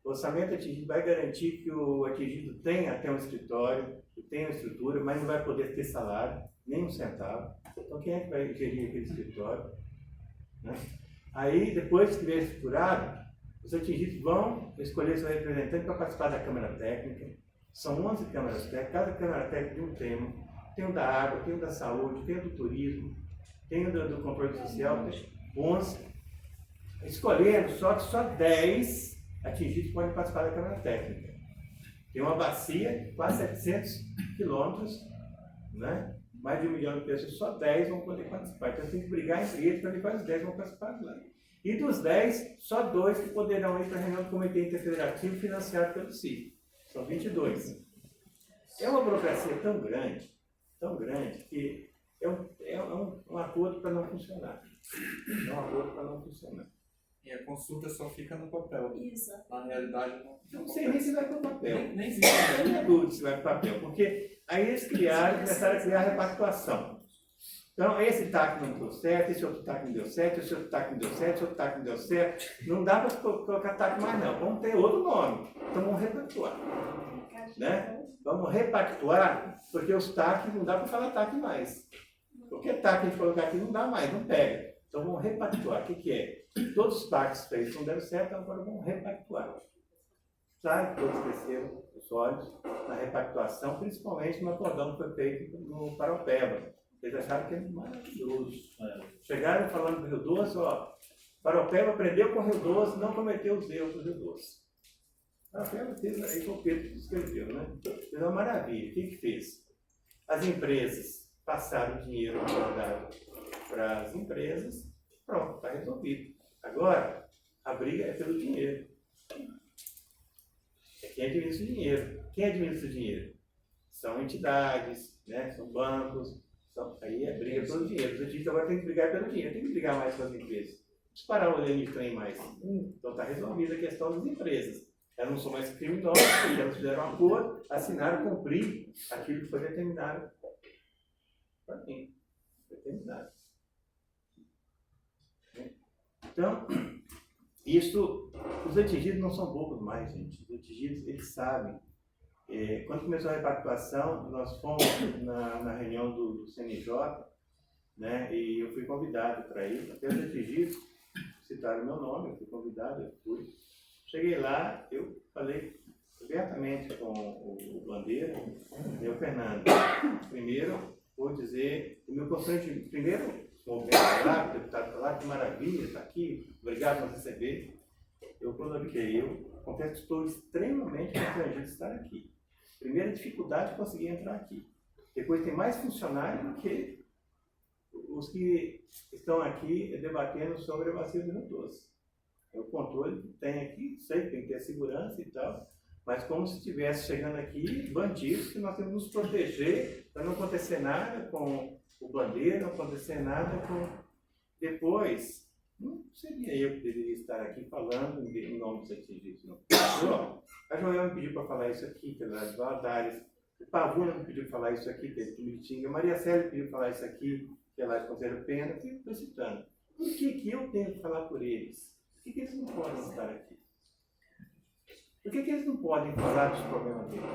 O orçamento atingido vai garantir que o atingido tenha até um escritório, que tenha uma estrutura, mas não vai poder ter salário, nem um centavo. Então, quem é que vai gerir aquele escritório? Né? Aí, depois que vier estruturado, Os atingidos vão escolher seu representante para participar da Câmara Técnica. São 11 câmaras técnicas, cada Câmara Técnica de um tema. Tem o da água, tem o da saúde, tem o do turismo, tem o do controle social, tem 11. Escolheram só que só 10 atingidos podem participar da Câmara Técnica. Tem uma bacia, quase 700 quilômetros, né? Mais de 1 milhão de pessoas, só 10 vão poder participar. Então tem que brigar entre eles para ver quais 10 vão participar lá. E dos 10, só 2 que poderão ir para a reunião do Comitê Interfederativo financiado pelo CIF. São 22. É uma burocracia tão grande, que é um acordo para não funcionar. É um acordo para não funcionar. E a consulta só fica no papel. Isso. Na realidade, não sei nem se vai para o papel. Nem existe. Eu não tenho dúvida se vai para o papel, porque aí eles começaram a criar a repactuação. Então, esse TAC não deu certo, esse outro TAC não deu certo, esse outro TAC não deu certo, esse outro TAC não deu certo. Não dá para colocar TAC mais não, vamos ter outro nome. Então vamos repactuar. Né? Vamos repactuar, porque os TAC não dá para falar TAC mais. Porque TAC a gente colocar aqui não dá mais, não pega. Então vamos repactuar. O que é? Todos os TACs feitos não deram certo, agora vamos repactuar. Sabe que todos cresceram os olhos na repactuação, principalmente no acordão que foi feito no Paropeba. Eles acharam que é maravilhoso. Chegaram falando do Rio Doce, ó, Paropeba aprendeu com o Rio Doce, não cometeu os erros do Rio Doce. Paropeba fez, aí foi o Pedro que escreveu, né? Fez uma maravilha. O que fez? As empresas passaram o dinheiro para as empresas, pronto, está resolvido. Agora, a briga é pelo dinheiro. É quem administra o dinheiro. Quem administra o dinheiro? São entidades, né? São bancos. Aí é briga pelo dinheiro. Os atingidos agora tem que brigar pelo dinheiro, tem que brigar mais com as empresas. Disparar o olhando de trem mais. Então está resolvida a questão das empresas. Elas não são mais criminosas, porque elas fizeram um acordo, assinaram, cumprir aquilo que foi determinado para mim. Determinado. Então, isso, os atingidos não são poucos mais, gente. Os atingidos, eles sabem. Quando começou a repactuação, nós fomos na reunião do CNJ, né, e eu fui convidado para ir. Até os atingidos citaram meu nome, eu fui convidado, eu fui. Cheguei lá, eu falei abertamente com o Bandeira, e o Fernando. Primeiro, vou dizer, o meu constrangimento, primeiro, o deputado falar, que maravilha, está aqui, obrigado por receber. Eu coloquei, eu confesso que estou extremamente constrangido de estar aqui. Primeira dificuldade de conseguir entrar aqui. Depois tem mais funcionários do que os que estão aqui debatendo sobre a bacia do Rio Doce. É o controle que tem aqui, sei que tem que ter segurança e tal, mas como se estivesse chegando aqui bandidos que nós temos que nos proteger para não acontecer nada com o Bandeira, não acontecer nada com... Depois, não seria eu que deveria estar aqui falando em nome dos atingidos, não. A Joel me pediu para falar isso aqui, que é lá de Valadares. O Pavuna me pediu para falar isso aqui, que é de Tumiritinga. A Maria Célia me pediu para falar isso aqui, que é lá de Conselho Pena. Eu estou citando. Por que eu tenho que falar por eles? Por que eles não podem estar aqui? Por que eles não podem falar dos problemas deles?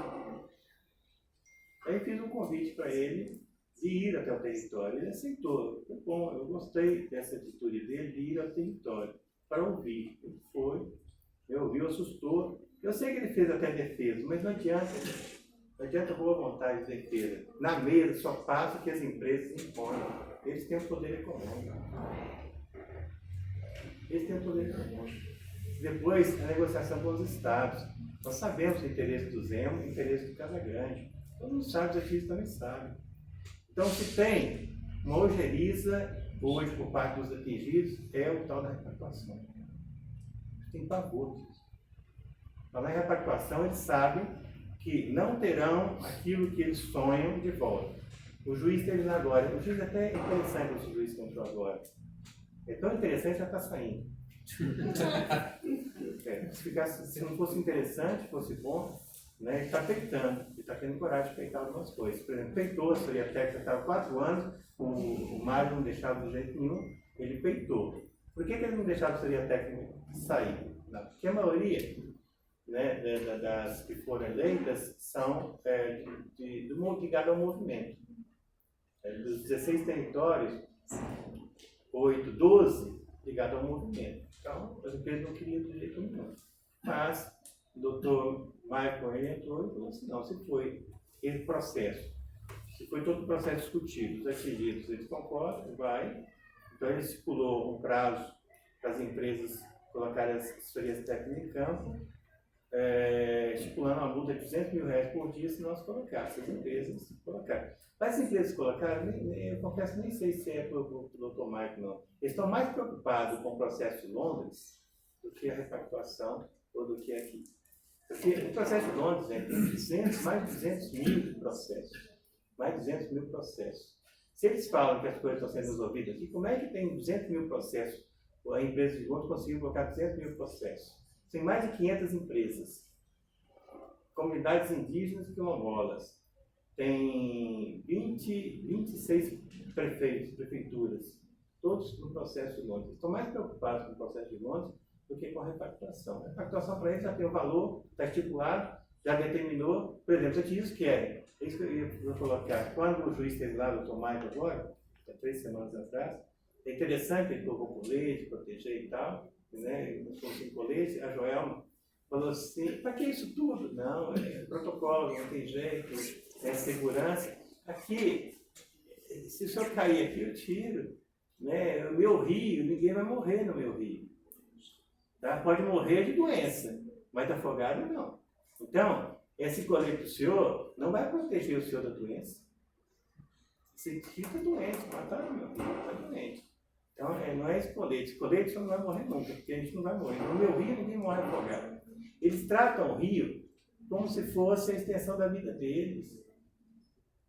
Aí fiz um convite para ele de ir até o território. Ele aceitou. Foi bom, eu gostei dessa atitude dele de ir ao território para ouvir. Ele foi, eu ouvi, assustou. Eu sei que ele fez até defesa, mas não adianta. Não adianta boa vontade de defesa. Na mesa só passa o que as empresas impõem. Eles têm o poder econômico. Eles têm o poder econômico. Depois, a negociação com os estados. Nós sabemos o interesse do Zema e o interesse do Casagrande. Todo mundo sabe, os atingidos também sabem. Então, se tem uma ojeriza hoje por parte dos atingidos, é o tal da repactuação. Tem pavor disso. Falar em repactuação, eles sabem que não terão aquilo que eles sonham de volta. O juiz teve lá agora. O juiz é até interessante, esse juiz que entrou agora. É tão interessante, já está saindo. Se não fosse interessante, fosse bom, né, ele está peitando, ele está tendo coragem de peitar algumas coisas. Por exemplo, peitou, a Soria Técnica estava 4 anos, o Mário não deixava de jeito nenhum, ele peitou. Por que ele não deixava a Soria Técnica sair? Não, porque a maioria, né, das que foram eleitas são ligadas ao movimento. Dos 16 territórios, 8, 12 ligado ao movimento. Então, as empresas não queriam de jeito nenhum. Mas o doutor Michael ele entrou e falou assim, não, se foi esse processo, se foi todo o processo discutido, os atingidos, eles concordam, vai. Então ele estipulou um prazo para as empresas colocarem as assessorias técnicas em campo, estipulando uma multa de R$200 mil por dia se nós colocarmos, as empresas colocarem. Mas as empresas colocaram, eu confesso, nem sei se é para o Dr. Michael, não. Eles estão mais preocupados com o processo de Londres do que a repactuação ou do que aqui. Porque o processo de Londres tem mais de 200 mil processos. Mais de 200 mil processos. Se eles falam que as coisas estão sendo resolvidas aqui, como é que tem 200 mil processos? A empresa de Londres conseguiu colocar 200 mil processos. Tem mais de 500 empresas. Comunidades indígenas e quilombolas. Tem 26 prefeituras. Todos no processo de Londres. Estão mais preocupados com o processo de Londres do que com a repactuação. A repactuação para eles já tem o valor, está estipulado, já determinou. Por exemplo, se eles querem, é isso que eu ia colocar. Quando o juiz esteve lá, o Dr. Michael agora, há 3 semanas atrás, é interessante, ele colocou colete, proteger e tal, né? Ele colocou sem colete, a Joelma falou assim, para que isso tudo? Não, é protocolo, não tem jeito, é segurança. Aqui, se o senhor cair aqui, eu tiro. Né? O meu rio, ninguém vai morrer no meu rio. Tá? Pode morrer de doença, mas de afogado não. Então, esse colete do senhor não vai proteger o senhor da doença. Você fica doente, mataram meu filho, está doente. Então, não é esse colete. Esse colete o senhor não vai morrer nunca, porque a gente não vai morrer. No meu rio, ninguém morre afogado. Eles tratam o rio como se fosse a extensão da vida deles.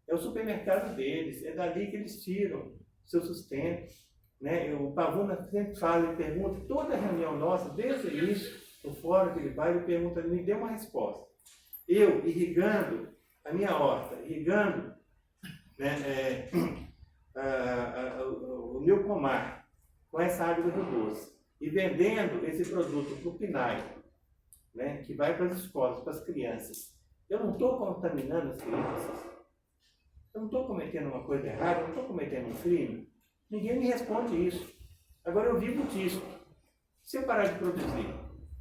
É o supermercado deles, é dali que eles tiram seu sustento. Né? O Pavuna sempre fala, ele pergunta, toda reunião nossa, desde o início, no fórum que ele vai, ele pergunta, ele me dê uma resposta. Eu, irrigando a minha horta, irrigando né, o meu pomar com essa água do Rio Doce e vendendo esse produto para o PNAE, né, que vai para as escolas, para as crianças, eu não estou contaminando as crianças? Eu não estou cometendo uma coisa errada? Eu não estou cometendo um crime? Ninguém me responde isso. Agora eu vivo disso. Se eu parar de produzir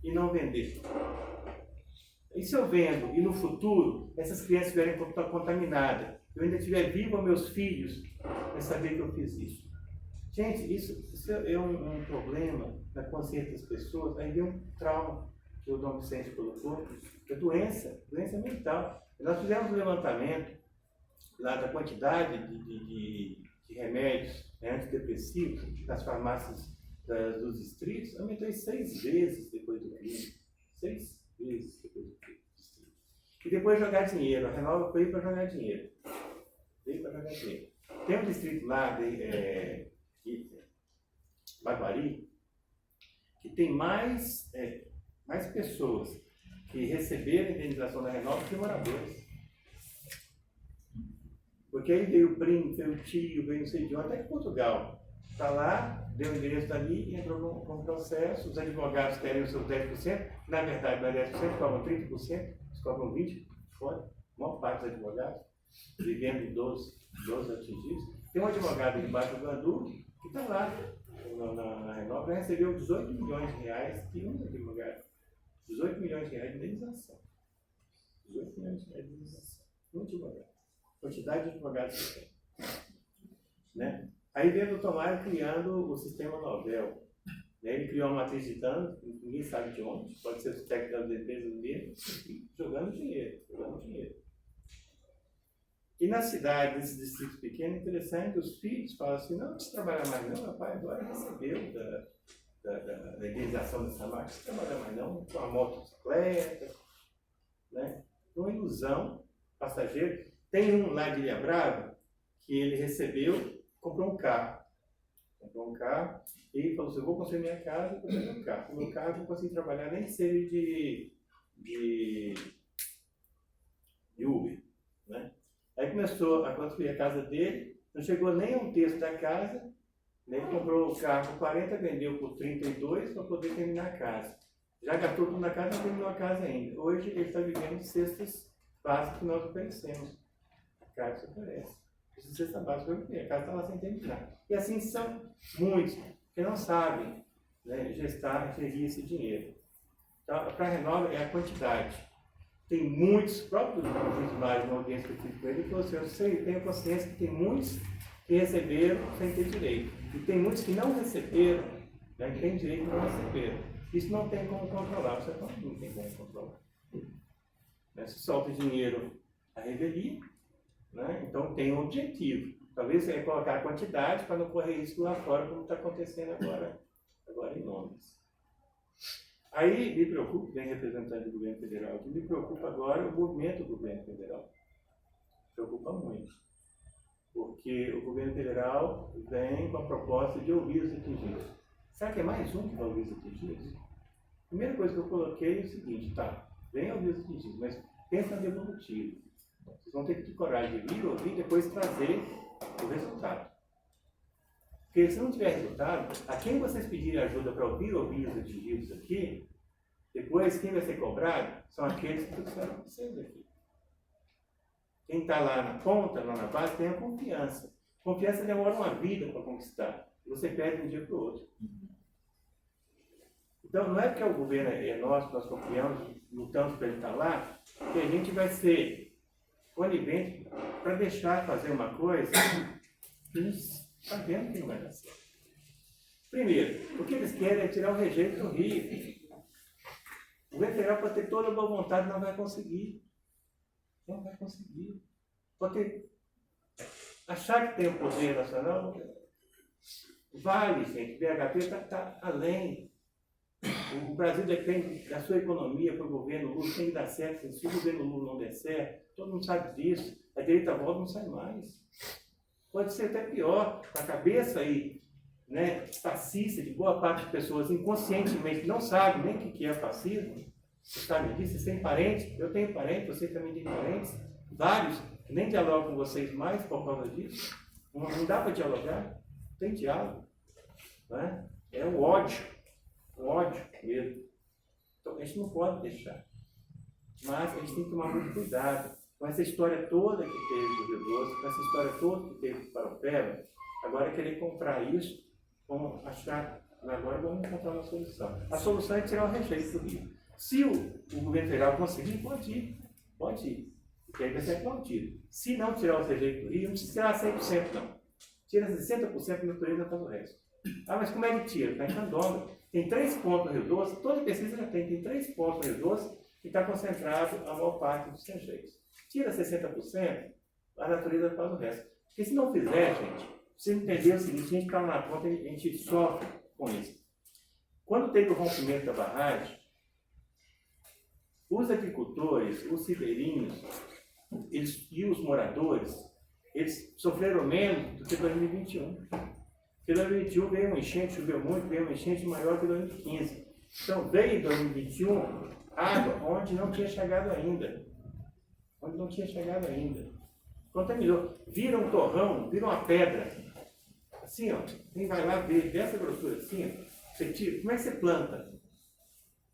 e não vender, e se eu vendo e no futuro essas crianças estiverem contaminadas, eu ainda estiver vivo aos meus filhos, vai saber que eu fiz isso. Gente, isso é um problema na consciência das pessoas. Aí vem um trauma que o Dom Vicente colocou, que é doença mental. E nós fizemos um levantamento lá da quantidade de remédios antidepressivos nas farmácias dos distritos, aumentou em 6 vezes depois do crime. 6 vezes depois do crime. E depois jogar dinheiro. A Renova veio para jogar dinheiro. Tem um distrito lá de Baguari que tem mais pessoas que receberam a indenização da Renova que moradores. Porque aí veio o primo, veio o tio, veio não sei de onde, até que Portugal. Está lá, deu o endereço dali e entrou com o processo. Os advogados querem os seus 10%, na verdade, não é 10%, cobram 30%, eles cobram 20%, fora, a maior parte dos advogados, vivendo dos atingidos. Tem um advogado debaixo do Andu que está lá na Renova, recebeu 18 milhões de reais de um advogado. 18 milhões de reais de indenização. 18 milhões de reais de indenização. Um advogado. Quantidade de advogados que tem. Né? Aí veio o Dr. Mário criando o sistema Novel. Né? Ele criou uma matriz de danos, ninguém sabe de onde, pode ser o técnico das empresas mesmo, jogando dinheiro. E na cidade, nesses distritos pequenos, é interessante, os filhos falam assim, não precisa trabalhar mais não, meu pai agora recebeu da indenização dessa máquina, não precisa trabalhar mais não, com a motocicleta, né? Uma ilusão, passageiro. Tem um lá de Ilha Brava, que ele recebeu, comprou um carro e falou assim, eu vou construir minha casa e comprar meu carro. O meu carro eu não consigo trabalhar nem que seja de Uber, né? Aí começou a construir a casa dele, não chegou nem a um terço da casa, né? Ele comprou o carro por 40, vendeu por 32 para poder terminar a casa. Já gastou tudo na casa, não terminou a casa ainda. Hoje ele está vivendo de cestas básicas que nós oferecemos. A casa oferece. Essa cesta básica, a casa está lá sem terminar. E assim são muitos. porque não sabem, né, gerir esse dinheiro. Então, para a Renova é a quantidade. Tem muitos, próprios Mário, uma audiência que eu fiz com ele, falou assim, eu sei, tenho consciência que tem muitos que receberam sem ter direito. E tem muitos que não receberam, né, que têm direito e não receberam. Isso não tem como controlar, você não tem como controlar. Se solta o dinheiro à revelia, né, então tem um objetivo. Talvez é colocar a quantidade para não correr risco lá fora, como está acontecendo agora em Londres. Aí me preocupa, vem representante do governo federal, me preocupa agora o movimento do governo federal. Me preocupa muito. Porque o governo federal vem com a proposta de ouvir os atingidos. Será que é mais um que vai ouvir os atingidos? A primeira coisa que eu coloquei é o seguinte, tá, vem ouvir os atingidos, mas pensa no devolutivo. Vocês vão ter que ter coragem de vir ouvir e depois trazer o resultado. Porque se não tiver resultado, a quem vocês pedirem ajuda para ouvir os atingidos aqui, depois quem vai ser cobrado são aqueles que trouxeram vocês aqui. Quem está lá na ponta, lá na base, tem a confiança. Confiança demora uma vida para conquistar. Você perde de um dia para o outro. Então, não é porque o governo é nosso, nós confiamos, lutamos para ele estar lá, que a gente vai ser conivente para deixar fazer uma coisa que a gente está vendo que não vai dar certo. Primeiro, o que eles querem é tirar o rejeito do Rio. O governo federal pode ter toda a boa vontade, não vai conseguir. Não vai conseguir. Pode ter... Achar que tem o poder nacional, vale, gente. O BHP está além. O Brasil depende da sua economia para o governo Lula, tem que dar certo. Se o governo Lula não der certo, todo mundo sabe disso. A direita volta não sai mais. Pode ser até pior, a cabeça aí, né, fascista de boa parte das pessoas inconscientemente não sabe nem o que é fascismo. Você sabe disso, você tem parentes, eu tenho parentes, você também tem parentes, vários que nem dialogam com vocês mais por causa disso. Não dá para dialogar, não tem diálogo. Né? É o ódio mesmo. Então a gente não pode deixar. Mas a gente tem que tomar muito cuidado com essa história toda que teve do Rio Doce, com essa história toda que teve do Paropeba. Agora querer comprar isso, vamos achar, agora vamos encontrar uma solução. A solução é tirar o rejeito do Rio. Se o governo federal conseguir, pode ir, porque aí vai ser aplaudido. Se não tirar o rejeito do Rio, não precisa tirar 100% não. Tira 60% e a natureza faz o resto. Ah, mas como é que tira? Está em Candonga. Tem 3 pontos no Rio Doce, toda pesquisa já tem 3 pontos no Rio Doce que está concentrado a maior parte dos rejeitos. Tira 60%, a natureza faz o resto. Porque se não fizer, gente, você entender o seguinte, a gente está na ponta e a gente sofre com isso. Quando teve o rompimento da barragem, os agricultores, os ribeirinhos e os moradores, eles sofreram menos do que 2021. Porque 2021 veio uma enchente, choveu muito, veio uma enchente maior que 2015. Então veio em 2021 água onde não tinha chegado ainda. Contaminou. Vira um torrão, vira uma pedra. Assim, ó. Quem vai lá ver dessa grossura assim, ó, você tira. Como é que você planta?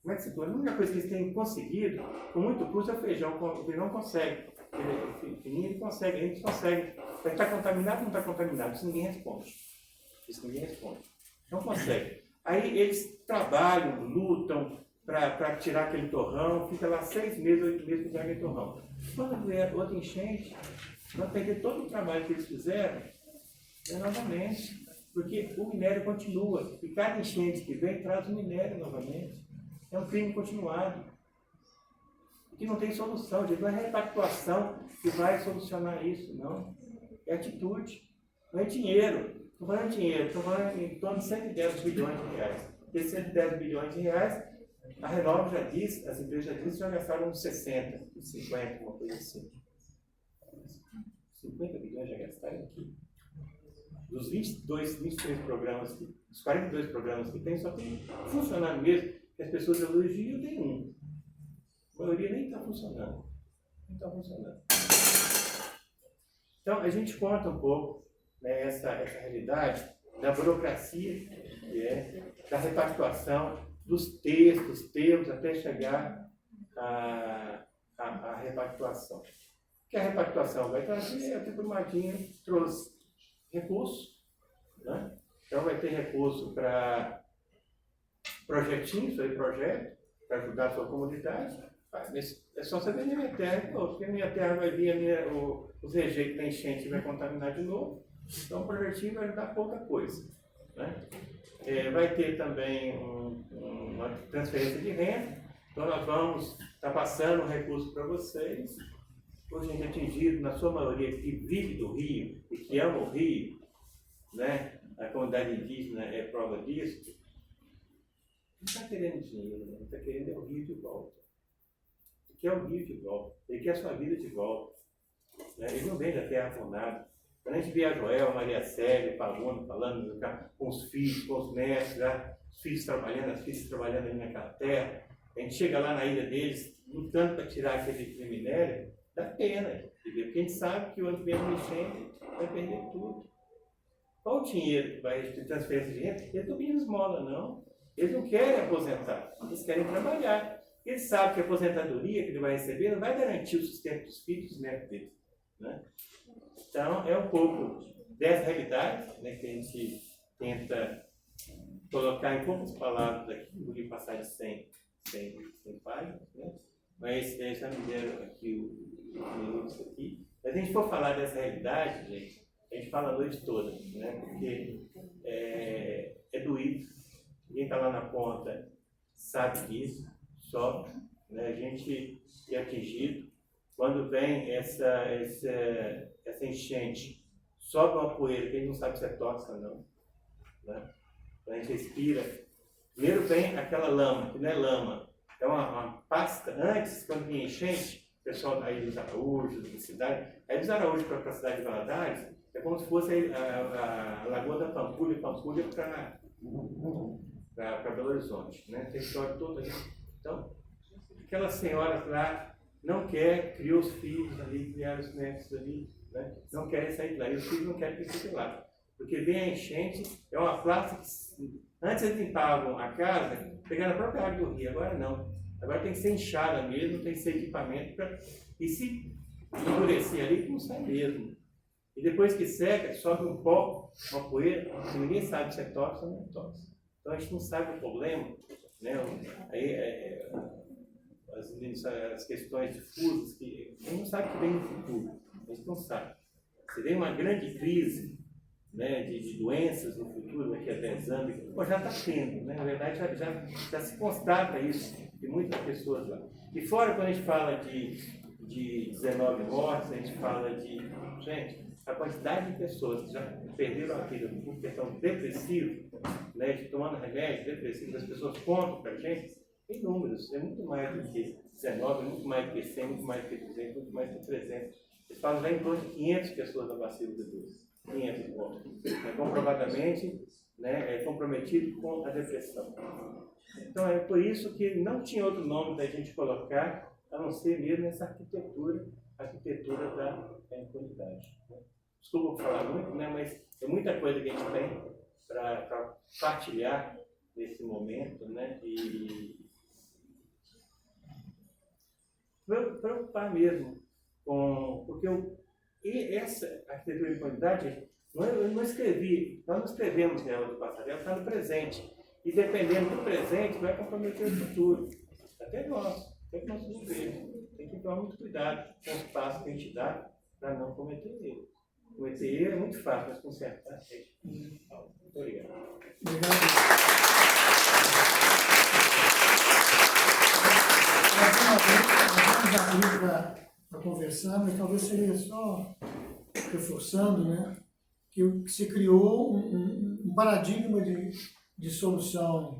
A única coisa que eles têm conseguido, com muito custo, é o feijão. O feijão consegue. Ele consegue, a gente consegue. Vai estar contaminado ou não está contaminado? Isso ninguém responde. Não consegue. Aí eles trabalham, lutam para tirar aquele torrão, fica lá 6 meses, 8 meses para tirar aquele torrão. Quando vier outra enchente, vai perder todo o trabalho que eles fizeram, novamente. Porque o minério continua. E cada enchente que vem traz o minério novamente. É um crime continuado. Que não tem solução. Não é repactuação que vai solucionar isso, não. É atitude. Não é dinheiro. Estou falando de dinheiro. Estou falando em torno de 110 bilhões de reais. Esses 110 bilhões de reais, a Renova já disse, as empresas já disseram que já gastaram uns 60, uns 50, uma coisa assim. 50 bilhões já gastaram aqui. Dos 23 programas, dos 42 programas que tem, só tem funcionário mesmo, que as pessoas elogiam, tem um. A maioria nem está funcionando. Então, a gente conta um pouco, né, essa realidade da burocracia, da repactuação, dos textos, termos, até chegar à repactuação. O que a repactuação vai trazer? A Brumadinho trouxe recursos, né? Então vai vai ter recurso para projetinhos, projeto, para ajudar a sua comunidade. É só você vender minha terra, porque a minha terra vai vir, os rejeitos da enchente vai contaminar de novo. Então o projetinho vai ajudar pouca coisa. Né? Vai ter também uma transferência de renda. Então nós vamos estar passando um recurso para vocês. Por gente atingido, na sua maioria, que vive do Rio e que ama o Rio, né? A comunidade indígena é prova disso. Não está querendo dinheiro, não está querendo o Rio de volta. Ele quer o Rio de volta, ele quer a sua vida de volta. Né? Ele não vem da terra por nada. Quando a gente vê a Joel, Maria Célia, Pavone falando com os filhos, com os netos, né? Os filhos trabalhando, as filhas trabalhando ali naquela terra, a gente chega lá na ilha deles, lutando para tirar aquele minério, dá pena, porque a gente sabe que o ano que vem a enchente vai perder tudo. Qual o dinheiro que vai ter transferência de renda? Eles não pedindo esmola, não. Eles não querem aposentar, eles querem trabalhar. Eles sabem que a aposentadoria que ele vai receber não vai garantir o sustento dos filhos e dos netos dele. Né? Então, é um pouco dessa realidade, né, que a gente tenta colocar em poucas palavras aqui, não vou passar de 100 páginas, né? Mas já me deram aqui os minutos aqui. Se a gente for falar dessa realidade, gente, a gente fala a noite toda, né? Porque é doído. Quem está lá na ponta sabe disso, sofre, né? A gente é atingido. Quando vem essa enchente, sobe uma poeira que a gente não sabe se é tóxica ou não. Né? Quando a gente respira, primeiro vem aquela lama, que não é lama, é uma pasta. Antes, quando vinha enchente, o pessoal aí dos Araújos, da cidade, aí dos Araújos para a cidade de Valadares, é como se fosse a Lagoa da Pampulha para Belo Horizonte, né? Tem história toda ali. Então, aquelas senhoras lá não quer, criou os filhos ali, criaram os netos ali, né? Não querem sair de lá, e os filhos não querem que fique lá. Porque vem a enchente, é uma placa que antes eles limpavam a casa, pegando a própria água do rio, agora não. Agora tem que ser inchada mesmo, tem que ser equipamento para. E se endurecer ali, não sai mesmo. E depois que seca, sobe um pó, uma poeira, que ninguém sabe se é tóxico ou não é tóxico. Então a gente não sabe o problema, né? Aí, as questões difusas, que a gente não sabe o que vem no futuro, a gente não sabe. Se vem uma grande crise, né, de doenças no futuro, daqui a 10 anos, já está tendo, né? Na verdade já se constata isso de muitas pessoas lá. E fora, quando a gente fala de 19 mortes, a gente fala de, gente, a quantidade de pessoas que já perderam a vida por questão depressiva, né, de tomando remédio depressivo, as pessoas contam para a gente, tem números, é muito mais do que 19, muito mais do que 100, muito mais do que 200, muito mais do que 300. Eles falam já em torno de 500 pessoas na vacina de Deus. 500 mortos. Comprovadamente, né, comprometido com a depressão. Então é por isso que não tinha outro nome da gente colocar, a não ser mesmo essa arquitetura da impunidade. Né? Desculpa por falar muito, né, mas é muita coisa que a gente tem para partilhar nesse momento, né, e preocupar mesmo porque essa arquitetura da impunidade, eu não escrevi, nós não escrevemos nela do passado, ela está no presente. E dependendo do presente, vai comprometer o futuro. Até nós não vemos. Tem que tomar muito cuidado com os passos que a gente dá para não cometer erro. Cometer erro é muito fácil, mas consertar é difícil. Muito obrigado. Obrigado. Nós vamos abrir para conversar, mas talvez seria só reforçando, né, que se criou um paradigma de solução